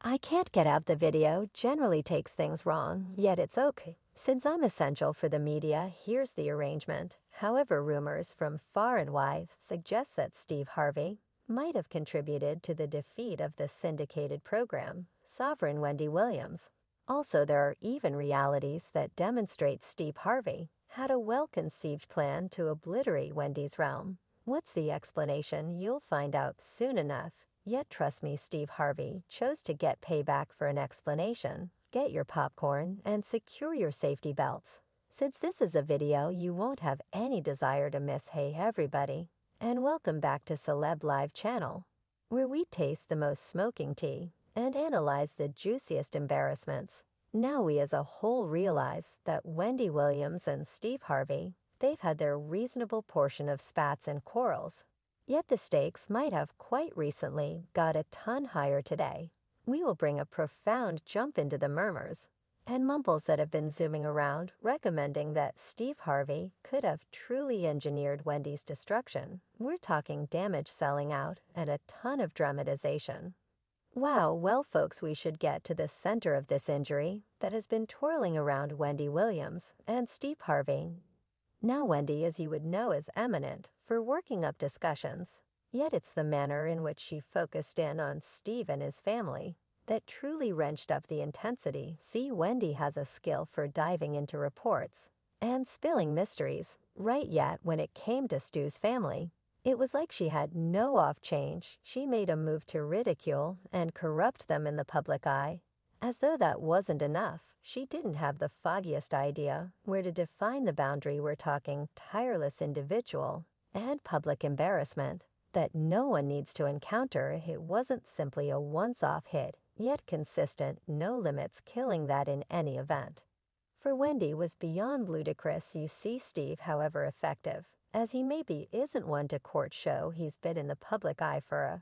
I can't get out the video generally takes things wrong, yet it's okay. Since I'm essential for the media, here's the arrangement. However, rumors from far and wide suggest that Steve Harvey might have contributed to the defeat of the syndicated program, Sovereign Wendy Williams. Also, there are even realities that demonstrate Steve Harvey had a well-conceived plan to obliterate Wendy's realm. What's the explanation? You'll find out soon enough. Yet trust me, Steve Harvey chose to get payback for an explanation. Get your popcorn and secure your safety belts. Since this is a video, you won't have any desire to miss. Hey everybody, and welcome back to Celeb Live channel, where we taste the most smoking tea and analyze the juiciest embarrassments. Now we as a whole realize that Wendy Williams and Steve Harvey, they've had their reasonable portion of spats and quarrels. Yet the stakes might have quite recently got a ton higher today. We will bring a profound jump into the murmurs and mumbles that have been zooming around, recommending that Steve Harvey could have truly engineered Wendy's destruction. We're talking damage selling out and a ton of dramatization. Wow, well folks, we should get to the center of this injury that has been twirling around Wendy Williams and Steve Harvey. Now Wendy, as you would know, is eminent for working up discussions, yet it's the manner in which she focused in on Steve and his family that truly wrenched up the intensity. See, Wendy has a skill for diving into reports and spilling mysteries, right? Yet when it came to Stu's family, it was like she had no off change. She made a move to ridicule and corrupt them in the public eye. As though that wasn't enough, she didn't have the foggiest idea where to define the boundary. We're talking tireless individual and public embarrassment that no one needs to encounter. It wasn't simply a once-off hit, yet consistent, no limits, killing that in any event. For Wendy was beyond ludicrous. You see, Steve, however effective as he maybe isn't one to court show, he's been in the public eye for a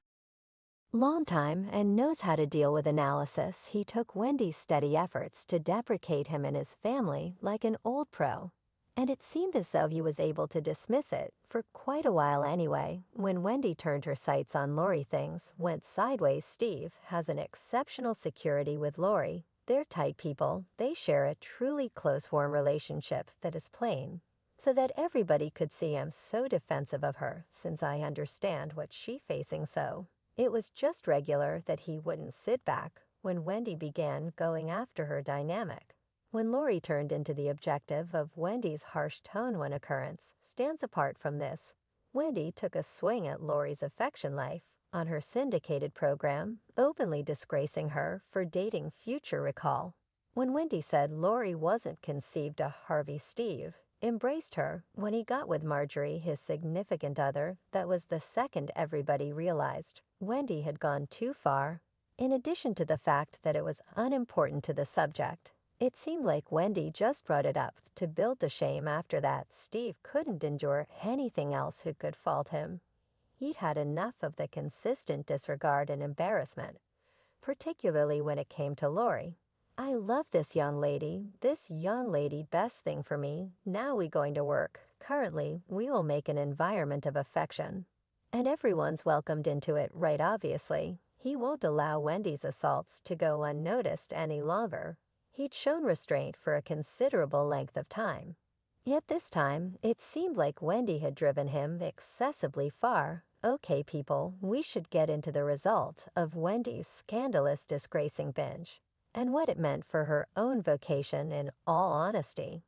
long time and knows how to deal with analysis. He took Wendy's steady efforts to deprecate him and his family like an old pro, and it seemed as though he was able to dismiss it for quite a while anyway. When Wendy turned her sights on Lori, things went sideways. Steve has an exceptional security with Lori. They're tight people. They share a truly close, warm relationship that is plain, so that everybody could see. I'm so defensive of her since I understand what she's facing, so it was just regular that he wouldn't sit back when Wendy began going after her dynamic. When Lori turned into the objective of Wendy's harsh tone, one occurrence stands apart from this. Wendy took a swing at Lori's affection life on her syndicated program, openly disgracing her for dating future. Recall when Wendy said Lori wasn't conceived a Harvey, Steve embraced her when he got with Marjorie, his significant other. That was the second everybody realized Wendy had gone too far. In addition to the fact that it was unimportant to the subject, it seemed like Wendy just brought it up to build the shame. After that, Steve couldn't endure anything else who could fault him. He'd had enough of the consistent disregard and embarrassment, particularly when it came to Lori. I love this young lady, best thing for me. Now we going to work. Currently, we will make an environment of affection, and everyone's welcomed into it, right? Obviously, he won't allow Wendy's assaults to go unnoticed any longer. He'd shown restraint for a considerable length of time. Yet this time, it seemed like Wendy had driven him excessively far. Okay, people, we should get into the result of Wendy's scandalous disgracing binge and what it meant for her own vocation. In all honesty,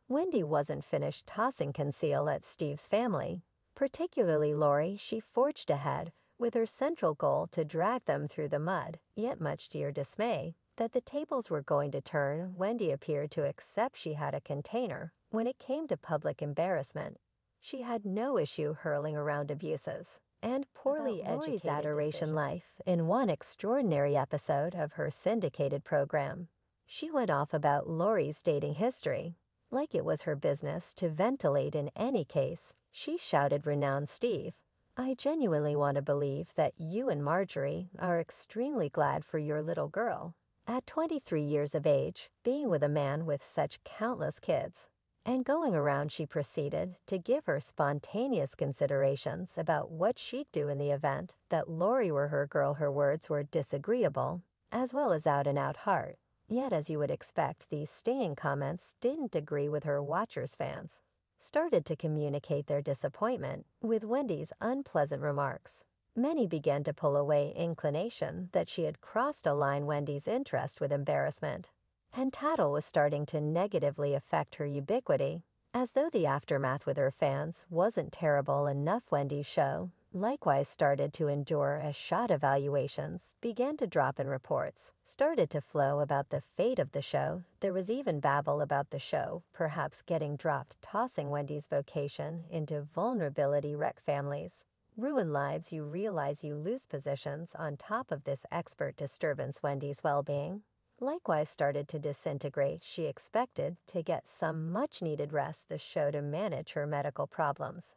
Wendy wasn't finished tossing conceal at Steve's family, particularly Lori. She forged ahead with her central goal to drag them through the mud. Yet much to your dismay, that the tables were going to turn, Wendy appeared to accept she had a container. When it came to public embarrassment, she had no issue hurling around abuses and poorly educated adoration life. In one extraordinary episode of her syndicated program, she went off about Lori's dating history, like it was her business to ventilate. In any case, she shouted, "Renowned Steve, I genuinely want to believe that you and Marjorie are extremely glad for your little girl, at 23 years of age, being with a man with such countless kids." And going around, she proceeded to give her spontaneous considerations about what she'd do in the event that Lori were her girl. Her words were disagreeable, as well as out-and-out heart. Yet, as you would expect, these stinging comments didn't agree with her Watchers fans. Started to communicate their disappointment with Wendy's unpleasant remarks. Many began to pull away inclination that she had crossed a line Wendy's interest with embarrassment. And tattle was starting to negatively affect her ubiquity. As though the aftermath with her fans wasn't terrible enough, Wendy's show likewise started to endure as shot evaluations began to drop and reports started to flow about the fate of the show. There was even babble about the show perhaps getting dropped, tossing Wendy's vocation into vulnerability. Wreck families, ruin lives. You realize you lose positions. On top of this expert disturbance, Wendy's well-being likewise started to disintegrate. She expected to get some much-needed rest, the show, to manage her medical problems.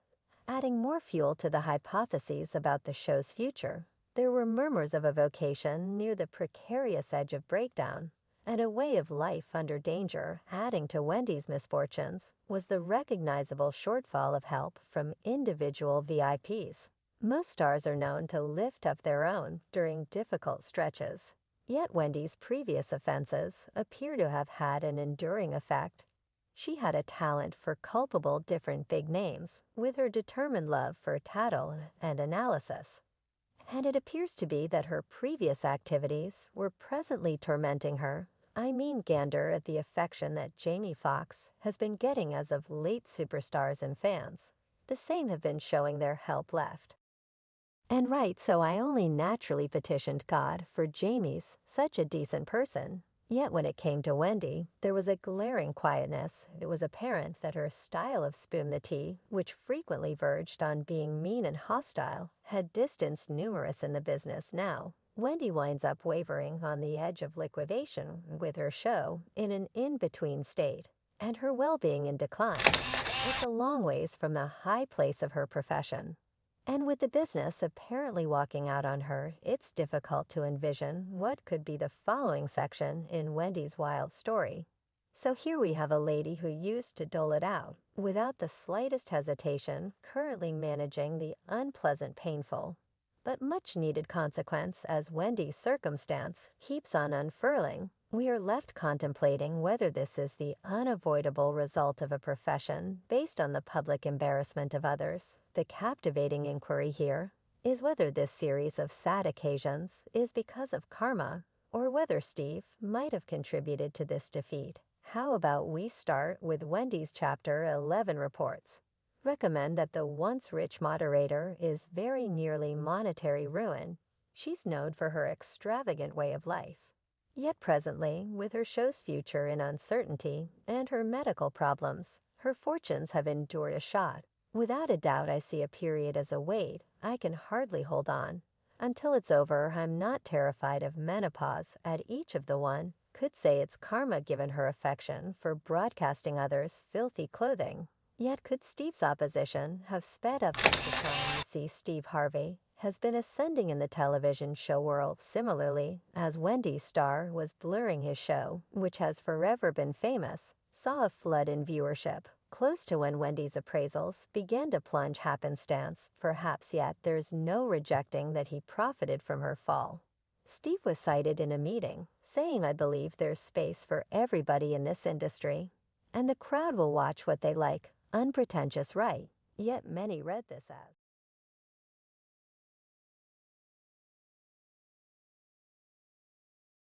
Adding more fuel to the hypotheses about the show's future, there were murmurs of a vocation near the precarious edge of breakdown, and a way of life under danger. Adding to Wendy's misfortunes was the recognizable shortfall of help from individual VIPs. Most stars are known to lift up their own during difficult stretches. Yet Wendy's previous offenses appear to have had an enduring effect. She had a talent for culpable different big names, with her determined love for tattle and analysis. And it appears to be that her previous activities were presently tormenting her. I mean, gander at the affection that Jamie Foxx has been getting as of late. Superstars and fans, the same, have been showing their help left and right, so I only naturally petitioned God for Jamie's such a decent person. Yet when it came to Wendy, there was a glaring quietness. It was apparent that her style of spoon the tea, which frequently verged on being mean and hostile, had distanced numerous in the business. Now, Wendy winds up wavering on the edge of liquidation with her show in an in-between state, and her well-being in decline. It's a long ways from the high place of her profession. And with the business apparently walking out on her, it's difficult to envision what could be the following section in Wendy's wild story. So here we have a lady who used to dole it out without the slightest hesitation, currently managing the unpleasant, painful, but much-needed consequence. As Wendy's circumstance keeps on unfurling, we are left contemplating whether this is the unavoidable result of a profession based on the public embarrassment of others. The captivating inquiry here is whether this series of sad occasions is because of karma, or whether Steve might have contributed to this defeat. How about we start with Wendy's Chapter 11 reports. Recommend that the once rich moderator is very nearly monetary ruin. She's known for her extravagant way of life. Yet presently, with her show's future in uncertainty and her medical problems, her fortunes have endured a shot. Without a doubt, I see a period as a wait. I can hardly hold on. Until it's over, I'm not terrified of menopause. At each of the one could say it's karma given her affection for broadcasting others' filthy clothing. Yet could Steve's opposition have sped up the time? You see, Steve Harvey has been ascending in the television show world. Similarly, as Wendy's star was blurring, his show, which has forever been famous, saw a flood in viewership. Close to when Wendy's appraisals began to plunge happenstance, perhaps, yet there's no rejecting that he profited from her fall. Steve was cited in a meeting, saying, "I believe there's space for everybody in this industry, and the crowd will watch what they like." Unpretentious, right? Yet many read this as